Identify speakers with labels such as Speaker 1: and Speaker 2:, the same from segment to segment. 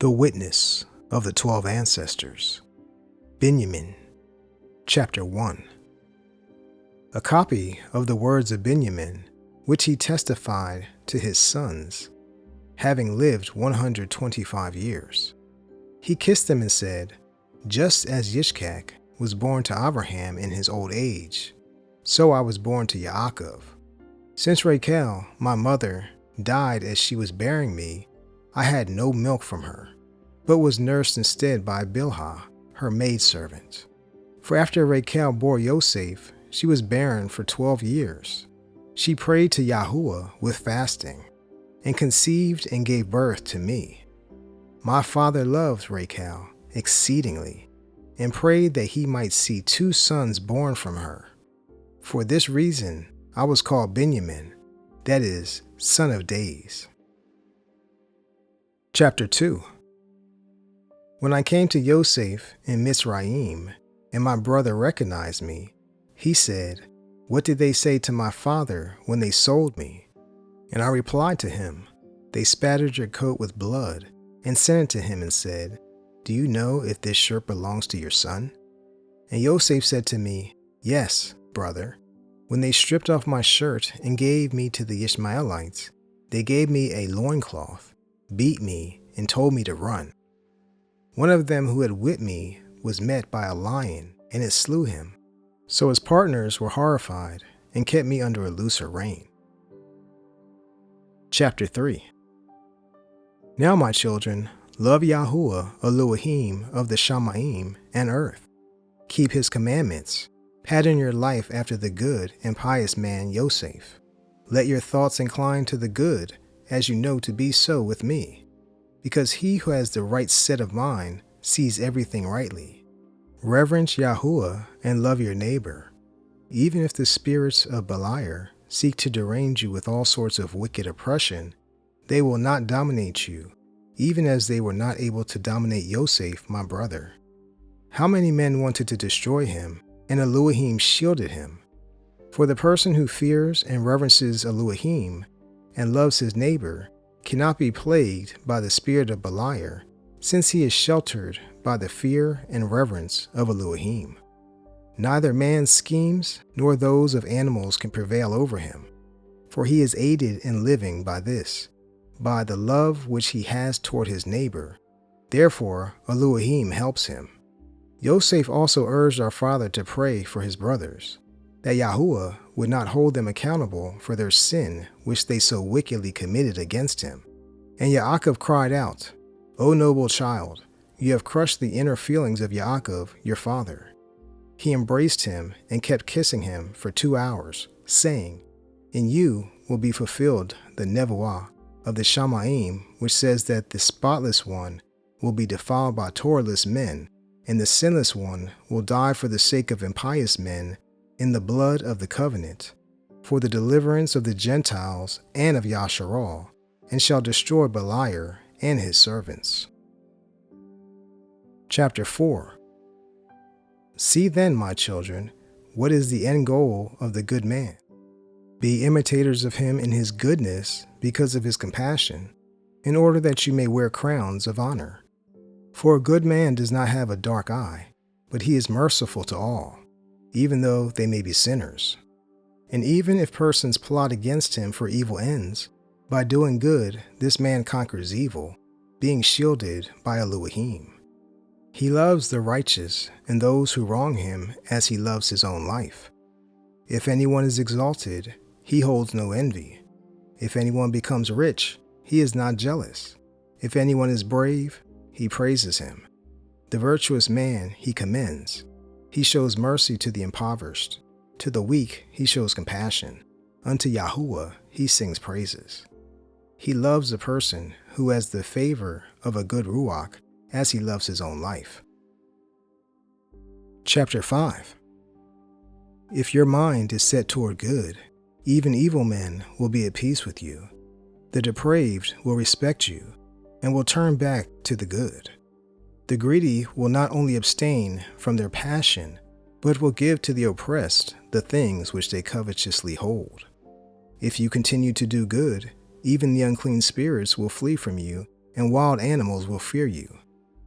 Speaker 1: The Witness of the 12 Ancestors, Binyamin, Chapter 1. A copy of the words of Binyamin, which he testified to his sons, having lived 125 years. He kissed them and said, "Just as Yitzchak was born to Abraham in his old age, so I was born to Yaʔaqob. Since Rachel, my mother, died as she was bearing me, I had no milk from her, but was nursed instead by Bilhah, her maidservant. For after Rachel bore Yosef, she was barren for 12 years. She prayed to Yahuah with fasting, and conceived and gave birth to me. My father loved Rachel exceedingly, and prayed that he might see 2 sons born from her. For this reason I was called Binyamin, that is, son of days." Chapter 2. When I came to Yosef in Mizraim, and my brother recognized me, he said, "What did they say to my father when they sold me?" And I replied to him, "They spattered your coat with blood, and sent it to him and said, 'Do you know if this shirt belongs to your son?' And Yosef said to me, 'Yes, brother. When they stripped off my shirt and gave me to the Ishmaelites, they gave me a loincloth, beat me, and told me to run. One of them who had whipped me was met by a lion, and it slew him. So his partners were horrified and kept me under a looser rein." Chapter 3. Now, my children, love Yahuah Elohim of the Shamayim and earth. Keep his commandments. Pattern your life after the good and pious man Yosef. Let your thoughts incline to the good, as you know to be so with me, because he who has the right set of mind sees everything rightly. Reverence Yahuah and love your neighbor. Even if the spirits of Beliar seek to derange you with all sorts of wicked oppression, they will not dominate you, even as they were not able to dominate Yosef, my brother. How many men wanted to destroy him, and Elohim shielded him? For the person who fears and reverences Elohim and loves his neighbor cannot be plagued by the spirit of Beliar, since he is sheltered by the fear and reverence of Elohim. Neither man's schemes nor those of animals can prevail over him, for he is aided in living by this, by the love which he has toward his neighbor. Therefore Elohim helps him. Yosef also urged our father to pray for his brothers, that Yahuah would not hold them accountable for their sin which they so wickedly committed against him. And Yaʔaqob cried out, "O noble child, you have crushed the inner feelings of Yaʔaqob, your father." He embraced him and kept kissing him for 2 hours, saying, "In you will be fulfilled the nevuah of the Shamayim, which says that the spotless one will be defiled by Torahless men, and the sinless one will die for the sake of impious men in the blood of the covenant, for the deliverance of the Gentiles and of Yasharal, and shall destroy Beliar and his servants." Chapter 4. See then, my children, what is the end goal of the good man. Be imitators of him in his goodness because of his compassion, in order that you may wear crowns of honor. For a good man does not have a dark eye, but he is merciful to all, even though they may be sinners. And even if persons plot against him for evil ends, by doing good this man conquers evil, being shielded by Elohim. He loves the righteous and those who wrong him as he loves his own life. If anyone is exalted, he holds no envy. If anyone becomes rich, he is not jealous. If anyone is brave, he praises him. The virtuous man he commends. He shows mercy to the impoverished. To the weak he shows compassion. Unto Yahuah he sings praises. He loves a person who has the favor of a good ruach, as he loves his own life. Chapter 5. If your mind is set toward good, even evil men will be at peace with you. The depraved will respect you, and will turn back to the good. The greedy will not only abstain from their passion, but will give to the oppressed the things which they covetously hold. If you continue to do good, even the unclean spirits will flee from you, and wild animals will fear you.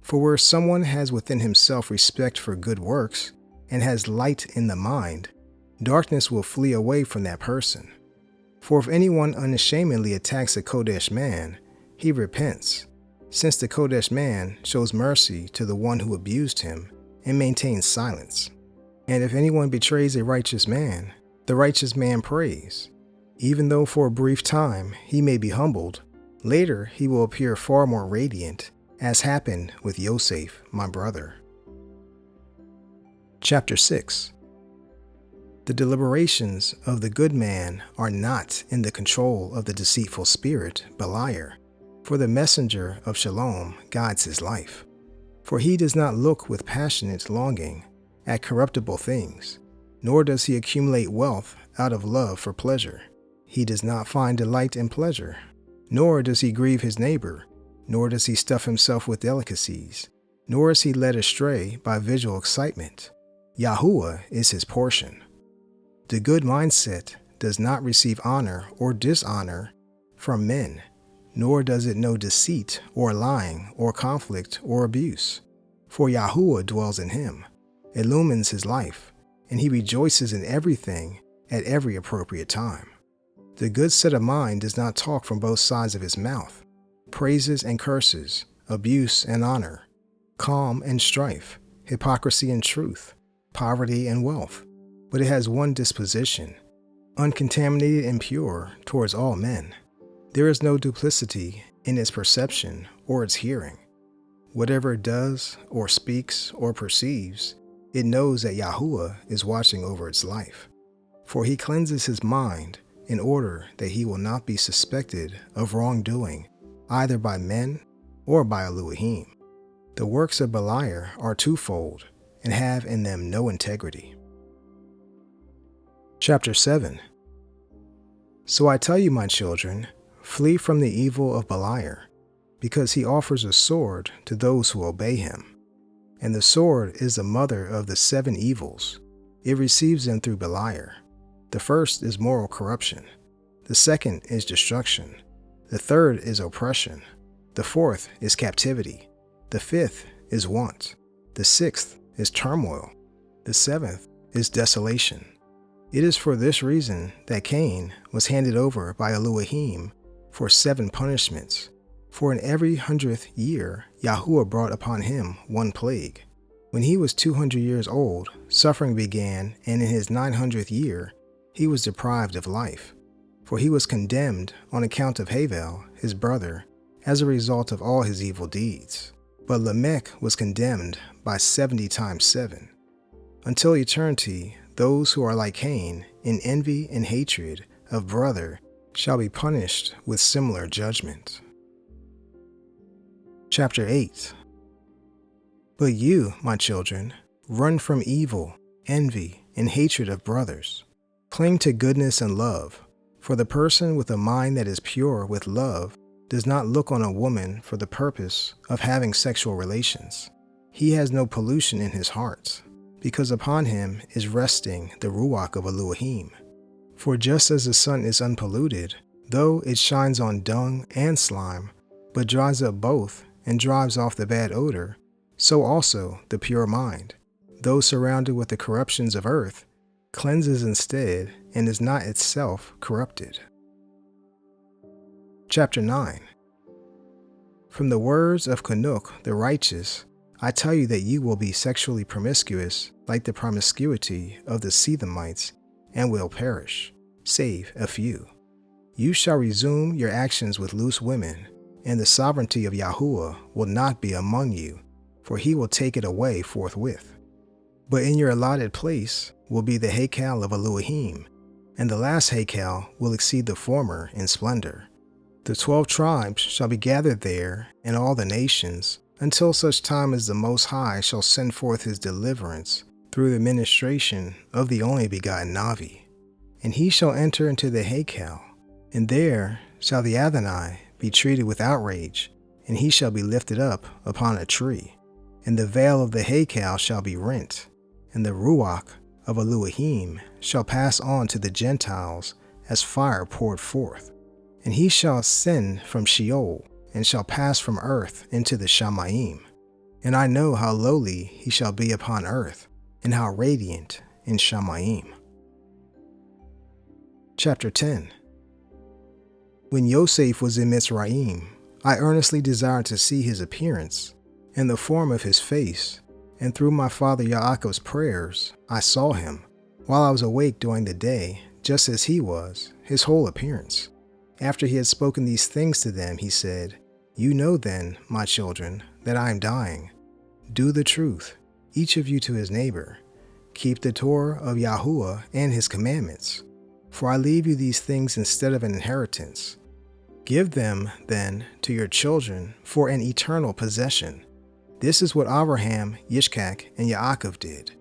Speaker 1: For where someone has within himself respect for good works, and has light in the mind, darkness will flee away from that person. For if anyone unashamedly attacks a Kodesh man, he repents, since the Kodesh man shows mercy to the one who abused him and maintains silence. And if anyone betrays a righteous man, the righteous man prays. Even though for a brief time he may be humbled, later he will appear far more radiant, as happened with Yosef, my brother. Chapter 6. The deliberations of the good man are not in the control of the deceitful spirit, Beliar, for the messenger of Shalom guides his life. For he does not look with passionate longing at corruptible things, nor does he accumulate wealth out of love for pleasure. He does not find delight in pleasure, nor does he grieve his neighbor, nor does he stuff himself with delicacies, nor is he led astray by visual excitement. Yahuah is his portion. The good mindset does not receive honor or dishonor from men, nor does it know deceit or lying or conflict or abuse. For Yahuah dwells in him, illumines his life, and he rejoices in everything at every appropriate time. The good set of mind does not talk from both sides of his mouth, praises and curses, abuse and honor, calm and strife, hypocrisy and truth, poverty and wealth, but it has one disposition, uncontaminated and pure towards all men. There is no duplicity in its perception or its hearing. Whatever it does or speaks or perceives, it knows that Yahuah is watching over its life. For he cleanses his mind in order that he will not be suspected of wrongdoing either by men or by Elohim. The works of Beliar are twofold and have in them no integrity. Chapter 7. So I tell you, my children, flee from the evil of Beliar, because he offers a sword to those who obey him. And the sword is the mother of the 7 evils. It receives them through Beliar. The first is moral corruption. The second is destruction. The third is oppression. The fourth is captivity. The fifth is want. The sixth is turmoil. The seventh is desolation. It is for this reason that Cain was handed over by Elohim for 7 punishments. For in every 100th year, Yahuah brought upon him 1 plague. When he was 200 years old, suffering began, and in his 900th year, he was deprived of life. For he was condemned on account of Havel, his brother, as a result of all his evil deeds. But Lamech was condemned by 70 times 7. Until eternity, those who are like Cain, in envy and hatred of brother, shall be punished with similar judgment. Chapter 8. But you, my children, run from evil, envy, and hatred of brothers. Cling to goodness and love, for the person with a mind that is pure with love does not look on a woman for the purpose of having sexual relations. He has no pollution in his heart, because upon him is resting the Ruach of Elohim. For just as the sun is unpolluted, though it shines on dung and slime, but dries up both and drives off the bad odor, so also the pure mind, though surrounded with the corruptions of earth, cleanses instead and is not itself corrupted. Chapter 9. From the words of Kanuk the righteous, I tell you that you will be sexually promiscuous like the promiscuity of the Sethamites and will perish, save a few. You shall resume your actions with loose women, and the sovereignty of Yahuah will not be among you, for he will take it away forthwith. But in your allotted place will be the Hekal of Elohim, and the last Hekal will exceed the former in splendor. The 12 tribes shall be gathered there, and all the nations, until such time as the Most High shall send forth his deliverance through the ministration of the only begotten Navi. And he shall enter into the Hekal, and there shall the Adonai be treated with outrage, and he shall be lifted up upon a tree. And the veil of the Hekal shall be rent, and the Ruach of Elohim shall pass on to the Gentiles as fire poured forth. And he shall ascend from Sheol and shall pass from earth into the Shamayim. And I know how lowly he shall be upon earth, and how radiant in Shamayim. Chapter 10. When Yosef was in Mitzrayim, I earnestly desired to see his appearance, and the form of his face, and through my father Yaakob's prayers, I saw him, while I was awake during the day, just as he was, his whole appearance. After he had spoken these things to them, he said, You know then, my children, that I am dying. Do the truth, each of you to his neighbor. Keep the Torah of Yahuah and his commandments. For I leave you these things instead of an inheritance. Give them, then, to your children for an eternal possession. This is what Abraham, Yitzchak, and Yaakov did.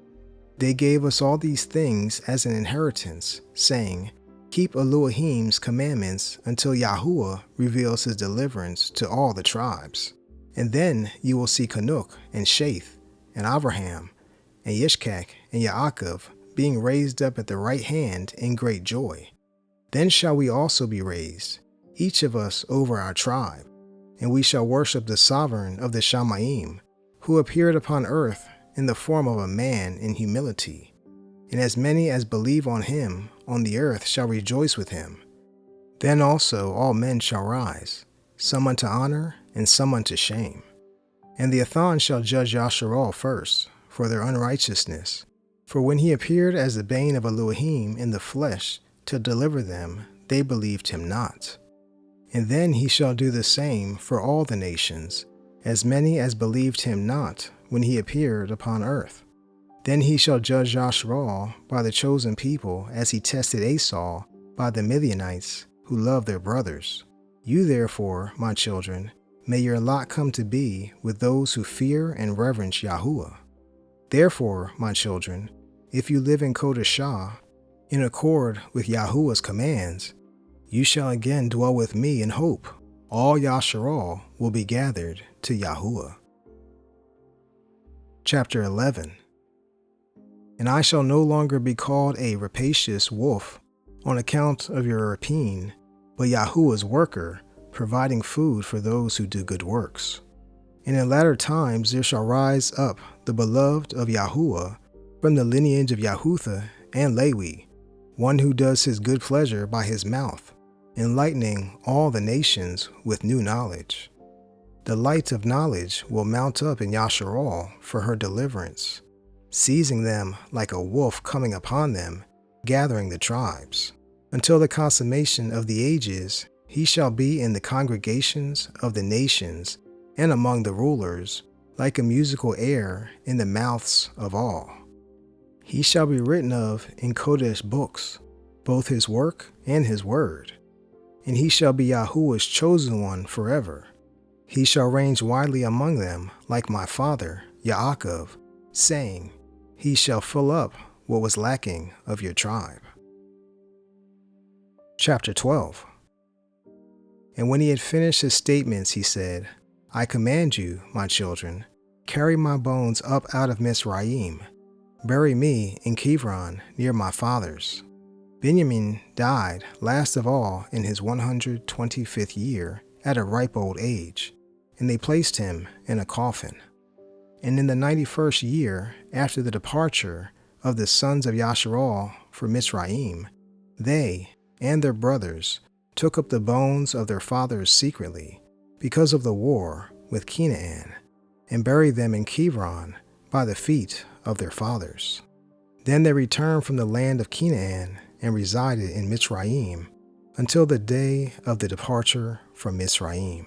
Speaker 1: They gave us all these things as an inheritance, saying, Keep Elohim's commandments until Yahuah reveals his deliverance to all the tribes. And then you will see Kanuk and Sheth and Abraham and Yitzchak and Yaakov being raised up at the right hand in great joy. Then shall we also be raised, each of us over our tribe, and we shall worship the sovereign of the Shamayim, who appeared upon earth in the form of a man in humility. And as many as believe on him on the earth shall rejoice with him. Then also all men shall rise, some unto honor and some unto shame. And the Athan shall judge Yasharal first for their unrighteousness. For when he appeared as the bane of Elohim in the flesh to deliver them, they believed him not. And then he shall do the same for all the nations, as many as believed him not when he appeared upon earth. Then he shall judge Yasharal by the chosen people, as he tested Esau by the Midianites who loved their brothers. You therefore, my children, may your lot come to be with those who fear and reverence Yahuah. Therefore, my children, if you live in Kodashah, in accord with Yahuah's commands, you shall again dwell with me in hope. All Yasharal will be gathered to Yahuah. Chapter 11. And I shall no longer be called a rapacious wolf on account of your rapine, but Yahuah's worker, providing food for those who do good works. And in latter times there shall rise up the beloved of Yahuah from the lineage of Yahutha and Lewi, one who does his good pleasure by his mouth, enlightening all the nations with new knowledge. The light of knowledge will mount up in Yasharal for her deliverance, seizing them like a wolf coming upon them, gathering the tribes. Until the consummation of the ages, he shall be in the congregations of the nations and among the rulers, like a musical air in the mouths of all. He shall be written of in Kodesh books, both his work and his word. And he shall be Yahuah's chosen one forever. He shall range widely among them, like my father, Yaʻaqob, saying, He shall fill up what was lacking of your tribe. Chapter 12. And when he had finished his statements, he said, I command you, my children, carry my bones up out of Mitzrayim. Bury me in Kivron near my fathers. Binyamin died last of all in his 125th year at a ripe old age, and they placed him in a coffin. And in the 91st year after the departure of the sons of Yasharal for Mitzrayim, they and their brothers took up the bones of their fathers secretly, because of the war with Canaan, and buried them in Kivron by the feet of their fathers. Then they returned from the land of Canaan and resided in Mitzrayim until the day of the departure from Mitzrayim.